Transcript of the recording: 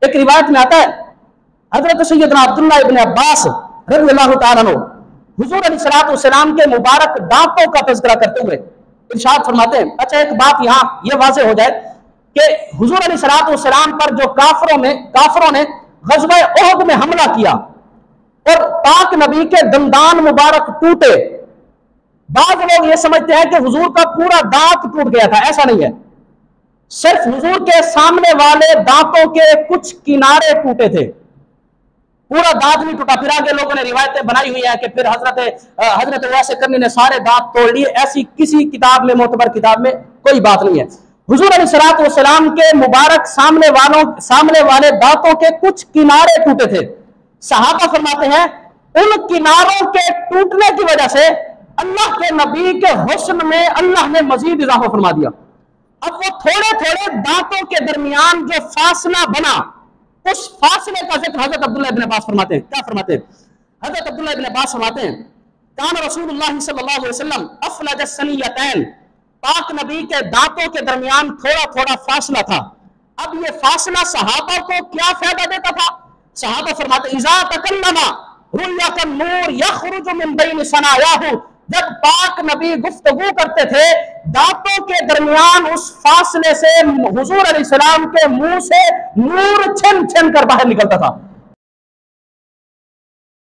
एक रिवायत में आता है, हजरत सैयदना अब्दुल्लाह इब्न अब्बास रज़ियल्लाहु ताला अन्हु हुजूर अलैहिस्सलातु वस्सलाम के मुबारक दांतों का तज़किरा करते हुए इरशाद फरमाते हैं। अच्छा, एक बात यहाँ ये वाज़ेह हो जाए कि हुजूर अलैहिस्सलातु वस्सलाम पर जो काफिरों ने ग़ज़वा उहद में हमला किया और पाक नबी के दंदान मुबारक टूटे, बाद लोग ये समझते हैं कि हुजूर का पूरा दांत टूट गया था। ऐसा नहीं है, सिर्फ हुजूर के सामने वाले दांतों के कुछ किनारे टूटे थे, पूरा दांत नहीं टूटा। फिर आगे लोगों ने रिवायतें बनाई हुई है कि फिर हजरत वैसे करनी ने सारे दांत तोड़ लिए। ऐसी किसी किताब में, मोतबर किताब में कोई बात नहीं है। हुजूर अलैहिस्सलातु वस्सलाम के मुबारक सामने वाले दांतों के कुछ किनारे टूटे थे। सहाबा फरमाते हैं उन किनारों के टूटने की वजह से अल्लाह के नबी के हुस्न में अल्लाह ने मजीद इजाफा फरमा दिया। अब वो थोड़े थोड़े दांतों के दरमियान जो फासला बना, उस फासले का जिक्र हजरत अब्दुल्लाह इब्न अब्बास फरमाते हैं। क्या फरमाते हैं? हजरत अब्दुल्लाह इब्न अब्बास फरमाते हैं, कान रसूलुल्लाह सल्लल्लाहु अलैहि वसल्लम अफलज सनियतैन, पाक नबी के दांतों के दरमियान थोड़ा थोड़ा फासला था। अब ये फासला सहाबा को क्या फायदा देता था? सहाबा फरमाते, इज़ा तकल्लमा रुय्यतन नूर यखरुजु मिन बैन सनायाहु, जब पाक नबी गुफ्तगू करते थे, दांतों के दरमियान उस फासले से हुजूर अलैहिस्सलाम के मुंह से नूर छिन छिन कर बाहर निकलता था।